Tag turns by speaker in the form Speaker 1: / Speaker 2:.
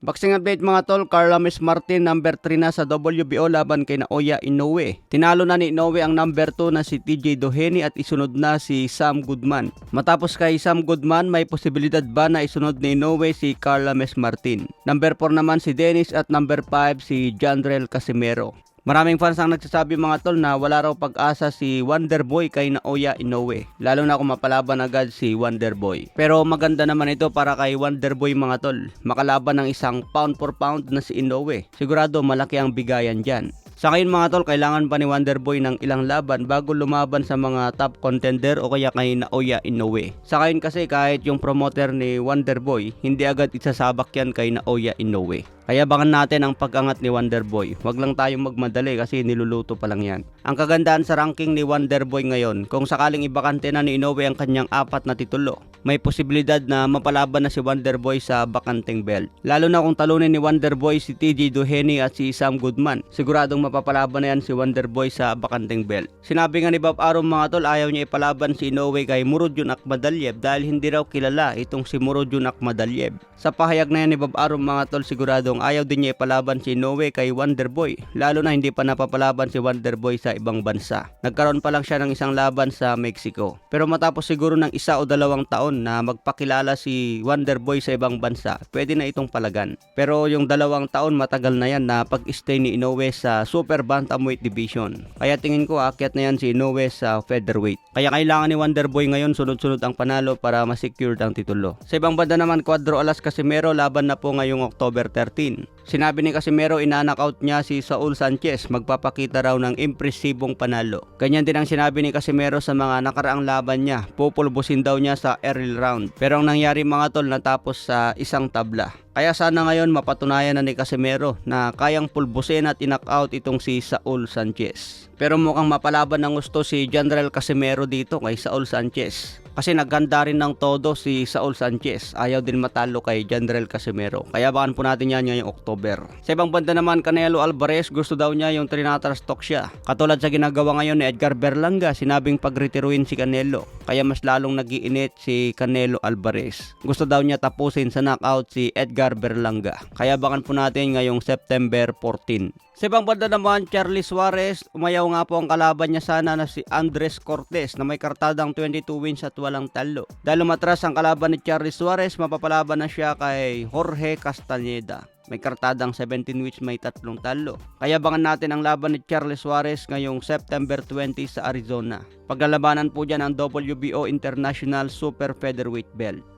Speaker 1: Boxing update mga tol, Carlames Martin number 3 na sa WBO laban kay Naoya Inoue. Tinalo na ni Inoue ang number 2 na si TJ Doheny at isunod na si Sam Goodman. Matapos kay Sam Goodman, may posibilidad ba na isunod ni Inoue si Carlames Martin? Number 4 naman si Dennis at number 5 si Jandrel Casimero. Maraming fans ang nagsasabi mga tol na wala raw pag-asa si Wonderboy kay Naoya Inoue. Lalo na kung mapalaban agad si Wonderboy. Pero maganda naman ito para kay Wonderboy mga tol. Makalaban ng isang pound for pound na si Inoue. Sigurado malaki ang bigayan dyan. Sa ngayon mga tol, kailangan pa ni Wonderboy ng ilang laban bago lumaban sa mga top contender o kaya kay Naoya Inoue. Sa ngayon kasi kahit yung promoter ni Wonderboy, hindi agad isasabak yan kay Naoya Inoue. Kaya bangan natin ang pag-angat ni Wonderboy. Huwag lang tayong magmadali kasi niluluto pa lang yan. Ang kagandahan sa ranking ni Wonderboy ngayon, kung sakaling ibakante na ni Inoue ang kanyang 4 na titulo, may posibilidad na mapalaban na si Wonderboy sa bakanteng belt. Lalo na kung talunin ni Wonderboy si TJ Doheny at si Sam Goodman, siguradong mapapalaban na yan si Wonderboy sa bakanteng belt. Sinabi nga ni Bob Arum mga tol, ayaw niya ipalaban si Inoue kay Murodjon Akhmadaliev dahil hindi raw kilala itong si Murodjon Akhmadaliev. Sa pahayag na yan ni Bob Arum mga tol, siguradong ayaw din niya ipalaban si Inoue kay Wonderboy, lalo na hindi pa napapalaban si Wonderboy sa ibang bansa. Nagkaroon pa lang siya ng isang laban sa Mexico. Pero matapos siguro ng 1 o 2 taon na magpakilala si Wonderboy sa ibang bansa, pwede na itong palagan. Pero yung 2 taon matagal na yan na pag-stay ni Inoue sa Super Bantamweight Division. Kaya tingin ko aakyat na yan si Inoue sa featherweight. Kaya kailangan ni Wonderboy ngayon sunod-sunod ang panalo para ma-secure ang titulo. Sa ibang banda naman, Cuadro Alas Casimero laban na po ngayong October 13. Sinabi ni Casimero ina-knockout niya si Saul Sanchez, magpapakita raw ng impresibong panalo. Ganyan din ang sinabi ni Casimero sa mga nakaraang laban niya, pupulbusin daw niya sa early round. Pero ang nangyari mga tol, natapos sa isang tabla. Kaya sana ngayon mapatunayan na ni Casimero na kayang pulbusin at i-knockout itong si Saul Sanchez. Pero mukhang mapalaban ng gusto si Jandrel Casimero dito kay Saul Sanchez. Kasi nagganda rin ng todo si Saul Sanchez. Ayaw din matalo kay Jandrel Casimero. Kaya bakan po natin yan ngayong October. Sa ibang banda naman, Canelo Alvarez, gusto daw niya yung trinatrash talk siya. Katulad sa ginagawa ngayon ni Edgar Berlanga, sinabing pagretiruin si Canelo. Kaya mas lalong nagiinit si Canelo Alvarez. Gusto daw niya tapusin sa knockout si Edgar Berlanga. Kaya bakan po natin ngayong September 14. Sa ibang banda naman, Charlie Suarez, umayaw nga po ang kalaban niya sana na si Andres Cortes na may kartadang 22 wins at walang talo. Dahil umatras ang kalaban ni Charlie Suarez, mapapalaban na siya kay Jorge Castañeda. May kartadang 17 wins, may 3 talo. Kaya abangan natin ang laban ni Charlie Suarez ngayong September 20 sa Arizona. Paglalabanan po dyan ang WBO International Super Featherweight Belt.